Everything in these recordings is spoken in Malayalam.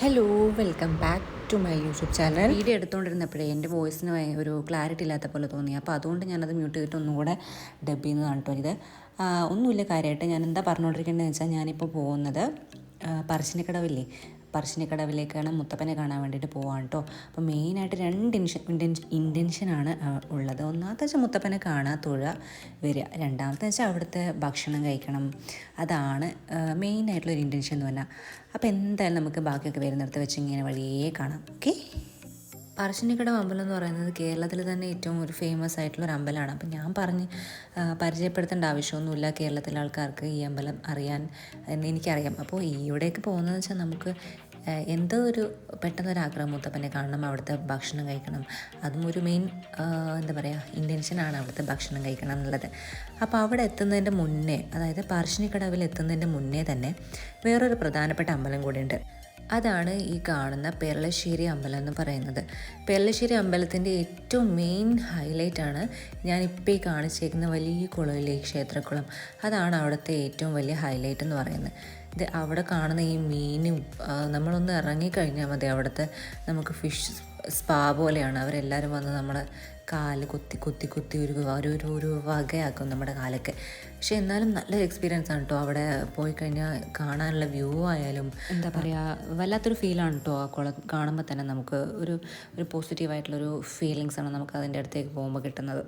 Hello, welcome back to my YouTube channel. Video എടുത്തുകൊണ്ടിരുന്നപ്പോഴേ എൻ്റെ വോയിസിന് ഒരു ക്ലാരിറ്റി ഇല്ലാത്ത പോലെ തോന്നി. അപ്പോൾ അതുകൊണ്ട് ഞാനത് മ്യൂട്ട് ചെയ്തിട്ട് ഒന്നും കൂടെ ഡബ് ചെയ്യുന്നതാണ് കേട്ടോ ഇത്. ഒന്നുമില്ല, കാര്യമായിട്ട് ഞാൻ എന്താ പറഞ്ഞുകൊണ്ടിരിക്കേണ്ടതെന്ന് വെച്ചാൽ ഞാനിപ്പോൾ പോകുന്നത് പറശ്ശിനിക്കടവില്ലേ, പറശ്ശിനിക്കടവിലേക്കാണ് മുത്തപ്പനെ കാണാൻ വേണ്ടിയിട്ട് പോവാണ് കേട്ടോ. അപ്പോൾ മെയിനായിട്ട് രണ്ട് ഇൻറ്റൻഷനാണ് ഉള്ളത്. ഒന്നാമത്തെ വെച്ചാൽ മുത്തപ്പനെ കാണുക, തൊഴുക, വരിക. രണ്ടാമത്തെ വെച്ചാൽ അവിടുത്തെ ഭക്ഷണം കഴിക്കണം. അതാണ് മെയിനായിട്ടുള്ളൊരു ഇൻറ്റൻഷൻ എന്ന് പറഞ്ഞാൽ. അപ്പോൾ എന്തായാലും നമുക്ക് ബാക്കിയൊക്കെ വരുന്നിടത്ത് വെച്ച് ഇങ്ങനെ വഴിയേ കാണാം. ഓക്കെ. പറശ്ശിനിക്കടവ് അമ്പലം എന്ന് പറയുന്നത് കേരളത്തിൽ തന്നെ ഏറ്റവും ഒരു ഫേമസ് ആയിട്ടുള്ളൊരു അമ്പലമാണ്. അപ്പം ഞാൻ പരിചയപ്പെടുത്തേണ്ട ആവശ്യമൊന്നുമില്ല കേരളത്തിലെ ആൾക്കാർക്ക് ഈ അമ്പലം അറിയാൻ എന്ന് എനിക്കറിയാം. അപ്പോൾ ഇവിടേക്ക് പോകുന്നതെന്ന് വെച്ചാൽ നമുക്ക് എന്തോ ഒരു പെട്ടെന്നൊരാഗ്രഹം, മുത്തപ്പനെ കാണണം, അവിടുത്തെ ഭക്ഷണം കഴിക്കണം. അതും ഒരു മെയിൻ എന്താ പറയുക ഇൻറ്റൻഷനാണ്, അവിടുത്തെ ഭക്ഷണം കഴിക്കണം എന്നുള്ളത്. അപ്പോൾ അവിടെ എത്തുന്നതിൻ്റെ മുന്നേ, അതായത് പറശ്ശിനിക്കടവിൽ എത്തുന്നതിൻ്റെ മുന്നേ തന്നെ വേറൊരു പ്രധാനപ്പെട്ട അമ്പലം കൂടിയുണ്ട്. അതാണ് ഈ കാണുന്ന പെരളശ്ശേരി അമ്പലം എന്ന് പറയുന്നത്. പെരളശ്ശേരി അമ്പലത്തിൻ്റെ ഏറ്റവും മെയിൻ ഹൈലൈറ്റാണ് ഞാനിപ്പോൾ ഈ കാണിച്ചേക്കുന്ന വലിയ കുളമില്ലേ, ക്ഷേത്രക്കുളം. അതാണ് അവിടുത്തെ ഏറ്റവും വലിയ ഹൈലൈറ്റ് എന്ന് പറയുന്നത്. ഇത് അവിടെ കാണുന്ന ഈ മീനും, നമ്മളൊന്ന് ഇറങ്ങിക്കഴിഞ്ഞാൽ മതി, അവിടുത്തെ നമുക്ക് ഫിഷ് സ്പാ പോലെയാണ്. അവരെല്ലാവരും വന്ന് നമ്മളെ കാല് കുത്തി കുത്തി കുത്തി ഒരു വകയാക്കും നമ്മുടെ കാലൊക്കെ. പക്ഷെ എന്നാലും നല്ലൊരു എക്സ്പീരിയൻസ് ആണ് കേട്ടോ. അവിടെ പോയി കഴിഞ്ഞാൽ കാണാനുള്ള വ്യൂ ആയാലും എന്താ പറയുക, വല്ലാത്തൊരു ഫീലാണ് കേട്ടോ. ആ കുളം കാണുമ്പോൾ തന്നെ നമുക്ക് ഒരു പോസിറ്റീവായിട്ടുള്ളൊരു ഫീലിങ്സാണ് നമുക്ക് അതിൻ്റെ അടുത്തേക്ക് പോകുമ്പോൾ കിട്ടുന്നത്.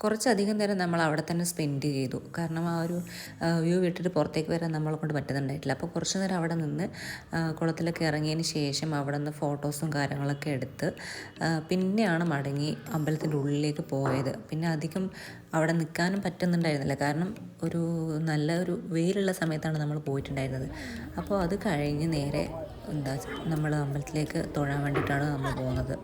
കുറച്ചധികം നേരം നമ്മൾ അവിടെ തന്നെ സ്പെൻഡ് ചെയ്തു. കാരണം ആ ഒരു വ്യൂ വിട്ടിട്ട് പുറത്തേക്ക് വരാൻ നമ്മളെ കൊണ്ട് പറ്റുന്നുണ്ടായിട്ടില്ല. അപ്പോൾ കുറച്ച് നേരം അവിടെ നിന്ന് കുളത്തിലൊക്കെ ഇറങ്ങിയതിന് ശേഷം അവിടെ നിന്ന് ഫോട്ടോസും കാര്യങ്ങളൊക്കെ എടുത്ത് പിന്നെയാണ് മടങ്ങി അമ്പലത്തിൻ്റെ ഉള്ളിലേക്ക് പോയത്. പിന്നെ അധികം അവിടെ നിൽക്കാനും പറ്റുന്നുണ്ടായിരുന്നില്ല, കാരണം നല്ല ഒരു വെയിലുള്ള സമയത്താണ് നമ്മൾ പോയിട്ടുണ്ടായിരുന്നത്. അപ്പോൾ അത് കഴിഞ്ഞ് നേരെ നമ്മൾ അമ്പലത്തിലേക്ക് തൊഴാൻ വേണ്ടിയിട്ടാണ് നമ്മൾ പോകുന്നത്.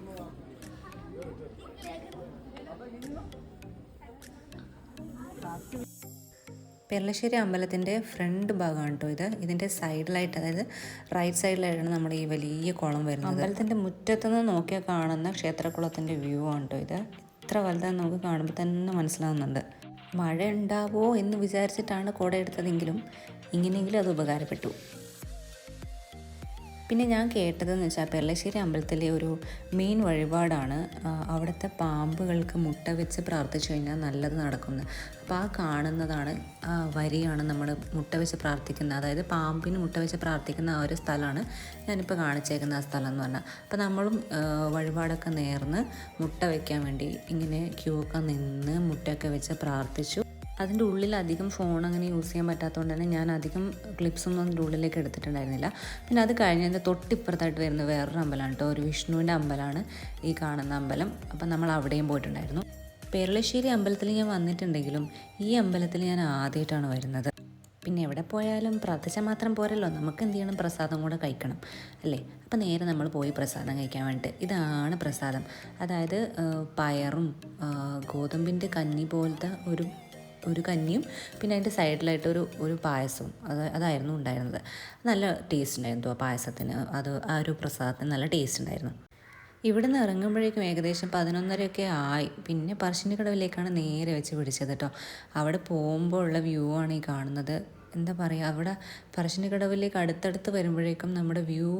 പെരളശ്ശേരി അമ്പലത്തിൻ്റെ ഫ്രണ്ട് ഭാഗമാണ് കേട്ടോ ഇത്. ഇതിൻ്റെ സൈഡിലായിട്ട്, അതായത് റൈറ്റ് സൈഡിലായിട്ടാണ് നമ്മുടെ ഈ വലിയ കുളം വരുന്നത്. അമ്പലത്തിൻ്റെ മുറ്റത്തുനിന്ന് നോക്കിയാൽ കാണുന്ന ക്ഷേത്രക്കുളത്തിൻ്റെ വ്യൂ ആണ് കേട്ടോ ഇത്. എത്ര വലുതാന്ന് നമുക്ക് കാണുമ്പോൾ തന്നെ മനസ്സിലാവുന്നുണ്ട്. മഴ ഉണ്ടാവോ എന്ന് വിചാരിച്ചിട്ടാണ് കുട എടുത്തതെങ്കിലും ഇങ്ങനെയെങ്കിലും അത് ഉപകാരപ്പെട്ടു. പിന്നെ ഞാൻ കേട്ടതെന്ന് വെച്ചാൽ പെരളശ്ശേരി അമ്പലത്തിലെ ഒരു മെയിൻ വഴിപാടാണ് അവിടുത്തെ പാമ്പുകൾക്ക് മുട്ട വെച്ച് പ്രാർത്ഥിച്ചു കഴിഞ്ഞാൽ നല്ലത് നടക്കുന്നത്. അപ്പോൾ ആ കാണുന്നതാണ്, ആ വരിയാണ് നമ്മൾ മുട്ട വെച്ച് പ്രാർത്ഥിക്കുന്ന, അതായത് പാമ്പിന് മുട്ട വെച്ച് പ്രാർത്ഥിക്കുന്ന ആ ഒരു സ്ഥലമാണ് ഞാനിപ്പോൾ കാണിച്ചേക്കുന്ന ആ സ്ഥലം എന്ന് പറഞ്ഞാൽ. അപ്പോൾ നമ്മളും വഴിപാടൊക്കെ നേർന്ന് മുട്ട വയ്ക്കാൻ വേണ്ടി ഇങ്ങനെ ക്യൂ ഒക്കെ നിന്ന് മുട്ടയൊക്കെ വെച്ച് പ്രാർത്ഥിച്ചു. അതിൻ്റെ ഉള്ളിൽ അധികം ഫോൺ അങ്ങനെ യൂസ് ചെയ്യാൻ പറ്റാത്തതുകൊണ്ട് തന്നെ ഞാൻ അധികം ക്ലിപ്സൊന്നും അതിൻ്റെ ഉള്ളിലേക്ക് എടുത്തിട്ടുണ്ടായിരുന്നില്ല. പിന്നെ അത് കഴിഞ്ഞ് അതിൻ്റെ തൊട്ടിപ്പുറത്തായിട്ട് വരുന്ന വേറൊരു അമ്പലമാണ് കേട്ടോ, ഒരു വിഷ്ണുവിൻ്റെ അമ്പലമാണ് ഈ കാണുന്ന അമ്പലം. അപ്പം നമ്മൾ അവിടെയും പോയിട്ടുണ്ടായിരുന്നു. പെരളശ്ശേരി അമ്പലത്തിൽ ഞാൻ വന്നിട്ടുണ്ടെങ്കിലും ഈ അമ്പലത്തിൽ ഞാൻ ആദ്യമായിട്ടാണ് വരുന്നത്. പിന്നെ എവിടെ പോയാലും പ്രാർത്ഥിച്ചാൽ മാത്രം പോരല്ലോ, നമുക്ക് എന്ത് ചെയ്യണം, പ്രസാദം കൂടെ കഴിക്കണം അല്ലേ. അപ്പം നേരെ നമ്മൾ പോയി പ്രസാദം കഴിക്കാൻ വേണ്ടിയിട്ട്. ഇതാണ് പ്രസാദം, അതായത് പയറും ഗോതമ്പിൻ്റെ കഞ്ഞി പോലത്തെ ഒരു കഞ്ഞിയും പിന്നെ അതിൻ്റെ സൈഡിലായിട്ട് ഒരു പായസവും അതായിരുന്നു ഉണ്ടായിരുന്നത്. നല്ല ടേസ്റ്റ് ഉണ്ടായിരുന്നു ആ പായസത്തിന്, ആ ഒരു പ്രസാദത്തിന് നല്ല ടേസ്റ്റ് ഉണ്ടായിരുന്നു. ഇവിടെ നിന്ന് ഇറങ്ങുമ്പോഴേക്കും ഏകദേശം 11:30 ആയി. പിന്നെ പറശ്ശിനിക്കടവിലേക്കാണ് നേരെ വെച്ച് പിടിച്ചത് കേട്ടോ. അവിടെ പോകുമ്പോൾ ഉള്ള വ്യൂ ആണ് ഈ കാണുന്നത്. എന്താ പറയുക, അവിടെ പറശ്ശിനിക്കടവിലേക്ക് അടുത്തടുത്ത് വരുമ്പോഴേക്കും നമ്മുടെ വ്യൂ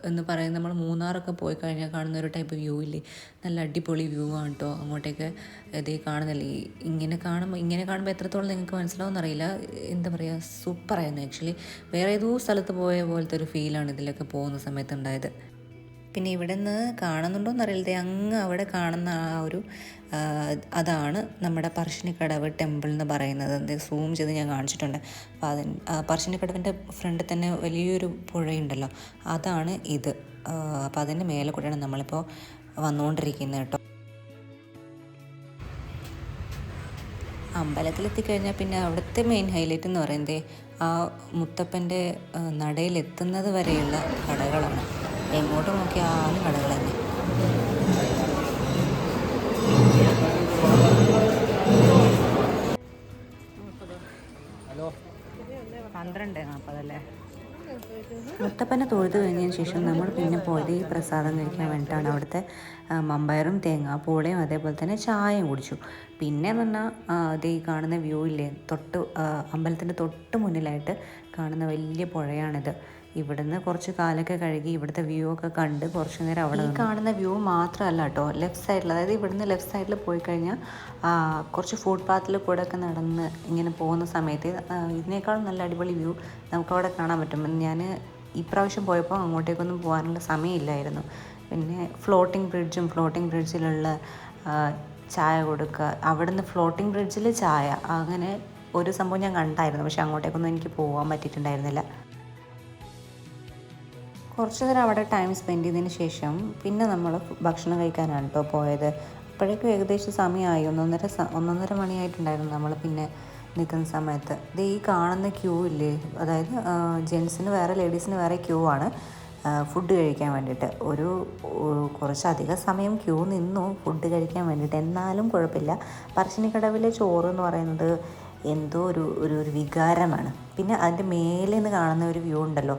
എന്ന് പറയുന്നത്, നമ്മൾ മൂന്നാറൊക്കെ പോയി കഴിഞ്ഞാൽ കാണുന്ന ഒരു ടൈപ്പ് വ്യൂ ഇല്ലേ, നല്ല അടിപൊളി വ്യൂ ആണ് കേട്ടോ. അങ്ങോട്ടേക്ക് ഇതേ കാണുന്നില്ലേ, ഇങ്ങനെ കാണുമ്പോൾ എത്രത്തോളം നിങ്ങൾക്ക് മനസ്സിലാവുമെന്നറിയില്ല. എന്താ പറയുക, സൂപ്പറായിരുന്നു ആക്ച്വലി. വേറെ ഏതോ സ്ഥലത്ത് പോയ പോലത്തെ ഒരു ഫീലാണ് ഇതിലൊക്കെ പോകുന്ന സമയത്ത് ഉണ്ടായത്. പിന്നെ ഇവിടെ നിന്ന് കാണുന്നുണ്ടോയെന്നറിയില്ല, അങ്ങ് അവിടെ കാണുന്ന അതാണ് നമ്മുടെ പറശ്ശിനിക്കടവ് ടെമ്പിൾ എന്ന് പറയുന്നത്. സൂം ചെയ്ത് ഞാൻ കാണിച്ചിട്ടുണ്ട്. അപ്പോൾ പറശ്ശിനിക്കടവിൻ്റെ ഫ്രണ്ടിൽ തന്നെ വലിയൊരു പുഴയുണ്ടല്ലോ, അതാണ് ഇത്. അപ്പോൾ അതിൻ്റെ മേലെ കൂടെയാണ് നമ്മളിപ്പോൾ വന്നുകൊണ്ടിരിക്കുന്നത് കേട്ടോ. അമ്പലത്തിലെത്തിക്കഴിഞ്ഞാൽ പിന്നെ അവിടുത്തെ മെയിൻ ഹൈലൈറ്റ് എന്ന് പറയുന്നത് ആ മുത്തപ്പൻ്റെ നടയിലെത്തുന്നത് വരെയുള്ള കടകളാണ്. എങ്ങോട്ട് നോക്കിയാലും കടകൾ തന്നെ. ഹലോ, 12:40 മുത്തപ്പനെ തൊഴുത് കഴിഞ്ഞതിന് ശേഷം നമ്മൾ പിന്നെ പോയത് ഈ പ്രസാദം കഴിക്കാൻ വേണ്ടിയിട്ടാണ്. അവിടുത്തെ മമ്പയറും തേങ്ങാപ്പൂളയും അതേപോലെ തന്നെ ചായയും കുടിച്ചു. പിന്നെ എന്ന് പറഞ്ഞാൽ അത് ഈ കാണുന്ന വ്യൂ ഇല്ലേ, അമ്പലത്തിൻ്റെ തൊട്ട് മുന്നിലായിട്ട് കാണുന്ന വലിയ പുഴയാണിത്. ഇവിടുന്ന് കുറച്ച് കാലൊക്കെ കഴുകി ഇവിടുത്തെ വ്യൂ ഒക്കെ കണ്ട് കുറച്ച് നേരം അവിടെ ഈ കാണുന്ന വ്യൂ മാത്രമല്ല കേട്ടോ, ലെഫ്റ്റ് സൈഡിൽ, അതായത് ഇവിടുന്ന് ലെഫ്റ്റ് സൈഡിൽ പോയി കഴിഞ്ഞാൽ കുറച്ച് ഫുട് പാത്തിൽ കൂടെ ഒക്കെ നടന്ന് ഇങ്ങനെ പോകുന്ന സമയത്ത് ഇതിനേക്കാളും നല്ല അടിപൊളി വ്യൂ നമുക്കവിടെ കാണാൻ പറ്റും. ഞാൻ ഇപ്രാവശ്യം പോയപ്പോൾ അങ്ങോട്ടേക്കൊന്നും പോകാനുള്ള സമയമില്ലായിരുന്നു. പിന്നെ ഫ്ലോട്ടിംഗ് ബ്രിഡ്ജിലുള്ള ചായ കൊടുക്കുക, അവിടുന്ന് ഫ്ലോട്ടിംഗ് ബ്രിഡ്ജിൽ ചായ, അങ്ങനെ ഒരു സംഭവം ഞാൻ കണ്ടായിരുന്നു. പക്ഷെ അങ്ങോട്ടേക്കൊന്നും എനിക്ക് പോകാൻ പറ്റിയിട്ടുണ്ടായിരുന്നില്ല. കുറച്ച് നേരം അവിടെ ടൈം സ്പെൻഡ് ചെയ്തതിന് ശേഷം പിന്നെ നമ്മൾ ഭക്ഷണം കഴിക്കാനാണ് കേട്ടോ പോയത്. അപ്പോഴേക്കും ഏകദേശം സമയമായി, ഒന്നൊന്നര മണിയായിട്ടുണ്ടായിരുന്നു നമ്മൾ പിന്നെ നിൽക്കുന്ന സമയത്ത്. ഇത് ഈ കാണുന്ന ക്യൂ ഇല്ലേ, അതായത് ജെൻസിന് വേറെ ലേഡീസിന് വേറെ ക്യൂ ആണ് ഫുഡ് കഴിക്കാൻ വേണ്ടിയിട്ട്. കുറച്ചധികം സമയം ക്യൂ നിന്നു ഫുഡ് കഴിക്കാൻ വേണ്ടിയിട്ട്. എന്നാലും കുഴപ്പമില്ല. പറശ്ശിനിക്കടവിലെ ചോറ് എന്ന് പറയുന്നത് എന്തോ ഒരു വികാരമാണ്. പിന്നെ അതിൻ്റെ മേലെ നിന്ന് കാണുന്ന ഒരു വ്യൂ ഉണ്ടല്ലോ,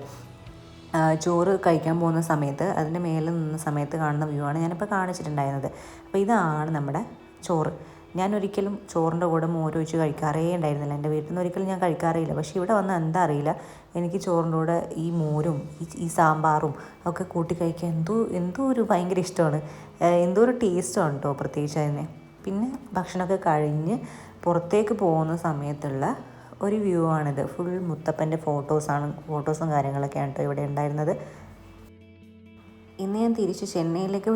ചോറ് കഴിക്കാൻ പോകുന്ന സമയത്ത് അതിൻ്റെ മേലെ നിന്ന സമയത്ത് കാണുന്ന വ്യൂ ആണ് ഞാനിപ്പോൾ കാണിച്ചിട്ടുണ്ടായിരുന്നത്. അപ്പോൾ ഇതാണ് നമ്മുടെ ചോറ്. ഞാൻ ഒരിക്കലും ചോറിൻ്റെ കൂടെ മോര് ഒഴിച്ച് കഴിക്കാറേ ഉണ്ടായിരുന്നില്ല. എൻ്റെ വീട്ടിൽ നിന്ന് ഒരിക്കലും ഞാൻ കഴിക്കാറില്ല. പക്ഷേ ഇവിടെ വന്ന് എന്താ അറിയില്ല, എനിക്ക് ചോറിൻ്റെ കൂടെ ഈ മോരും ഈ സാമ്പാറും ഒക്കെ കൂട്ടി കഴിക്കാൻ എന്തോ ഒരു ഭയങ്കര ഇഷ്ടമാണ്. എന്തോ ഒരു ടേസ്റ്റാണ് കേട്ടോ പ്രത്യേകിച്ച് അതിന്. പിന്നെ ഭക്ഷണമൊക്കെ കഴിഞ്ഞ് പുറത്തേക്ക് പോകുന്ന സമയത്തുള്ള ഒരു വ്യൂ ആണിത്. ഫുൾ മുത്തപ്പൻ്റെ ഫോട്ടോസും കാര്യങ്ങളൊക്കെയാണ് കേട്ടോ ഇവിടെ ഉണ്ടായിരുന്നത്. ഇന്ന് ഞാൻ തിരിച്ച് ചെന്നൈയിലേക്ക്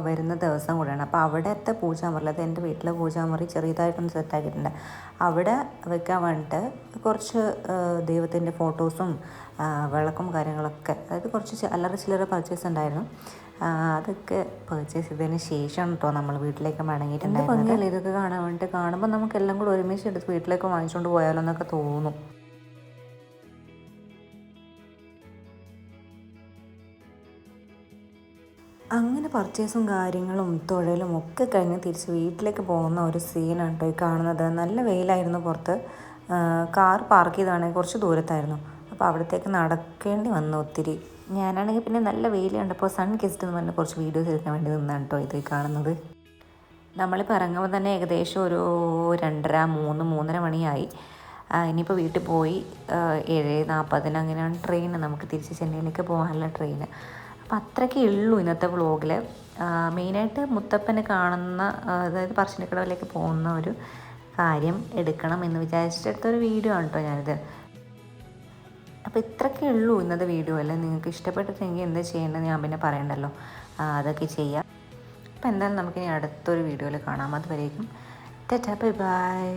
വരുന്ന ദിവസം കൂടെയാണ്. അപ്പോൾ അവിടുത്തെ പൂജാമുറി, അത് എൻ്റെ വീട്ടിലെ പൂജാമുറി ചെറിയതായിട്ടൊന്ന് സെറ്റാക്കിയിട്ടുണ്ട്. അവിടെ വെക്കാൻ വേണ്ടിയിട്ട് കുറച്ച് ദൈവത്തിൻ്റെ ഫോട്ടോസും വിളക്കും കാര്യങ്ങളൊക്കെ, അതായത് കുറച്ച് അല്ലറ ചില്ലറ പർച്ചേസ് ഉണ്ടായിരുന്നു. അതൊക്കെ പർച്ചേസ് ചെയ്തതിന് ശേഷം കേട്ടോ നമ്മൾ വീട്ടിലേക്ക് മടങ്ങിയിട്ടുണ്ടായിരുന്നു. ഭംഗിയല്ലേ ഇതൊക്കെ കാണാൻ വേണ്ടിയിട്ട്. കാണുമ്പോൾ നമുക്ക് എല്ലാം കൂടെ ഒരുമിച്ച് എടുത്ത് വീട്ടിലേക്ക് വാങ്ങിച്ചുകൊണ്ട് പോയാലോ എന്നൊക്കെ തോന്നും. അങ്ങനെ പർച്ചേസും കാര്യങ്ങളും തൊഴിലും ഒക്കെ കഴിഞ്ഞ് തിരിച്ച് വീട്ടിലേക്ക് പോകുന്ന ഒരു സീനാണ് കേട്ടോ ഈ കാണുന്നത്. നല്ല വെയിലായിരുന്നു പുറത്ത്. കാർ പാർക്ക് ചെയ്താണെങ്കിൽ കുറച്ച് ദൂരത്തായിരുന്നു. അപ്പോൾ അവിടത്തേക്ക് നടക്കേണ്ടി വന്നു ഒത്തിരി. ഞാനാണെങ്കിൽ പിന്നെ നല്ല വെയിൽ കണ്ടപ്പോൾ സൺ കിസ്ഡ് എന്ന് പറഞ്ഞ് കുറച്ച് വീഡിയോസ് എടുക്കാൻ വേണ്ടി നിന്നാണ് കേട്ടോ ഇത് കാണുന്നത്. നമ്മളിപ്പോൾ ഇറങ്ങുമ്പോൾ തന്നെ ഏകദേശം ഒരു 2:30-3 മണിയായി. ഇനിയിപ്പോൾ വീട്ടിൽ പോയി 7:40 അങ്ങനെയാണ് ട്രെയിൻ, നമുക്ക് തിരിച്ച് ചെന്നൈയിലേക്ക് പോകാനുള്ള ട്രെയിൻ. അപ്പം അത്രയ്ക്കേ ഉള്ളൂ ഇന്നത്തെ വ്ളോഗിൽ. മെയിനായിട്ട് മുത്തപ്പനെ കാണുന്ന, അതായത് പറശ്ശിനിക്കടവിലേക്ക് പോകുന്ന ഒരു കാര്യം എടുക്കണം എന്ന് വിചാരിച്ചെടുത്തൊരു വീഡിയോ ആണ് കേട്ടോ ഞാനിത്. അപ്പോൾ ഇത്രയ്ക്കേ ഉള്ളൂ ഇന്നത്തെ വീഡിയോ. അല്ലേ നിങ്ങൾക്ക് ഇഷ്ടപ്പെട്ടിട്ടെങ്കിൽ എന്താ ചെയ്യേണ്ടത് ഞാൻ പിന്നെ പറയണ്ടല്ലോ, അതൊക്കെ ചെയ്യാം. അപ്പോൾ എന്തായാലും നമുക്കിനി അടുത്തൊരു വീഡിയോയിൽ കാണാം. അതുവരേക്കും ടാറ്റാ ബൈ ബൈ.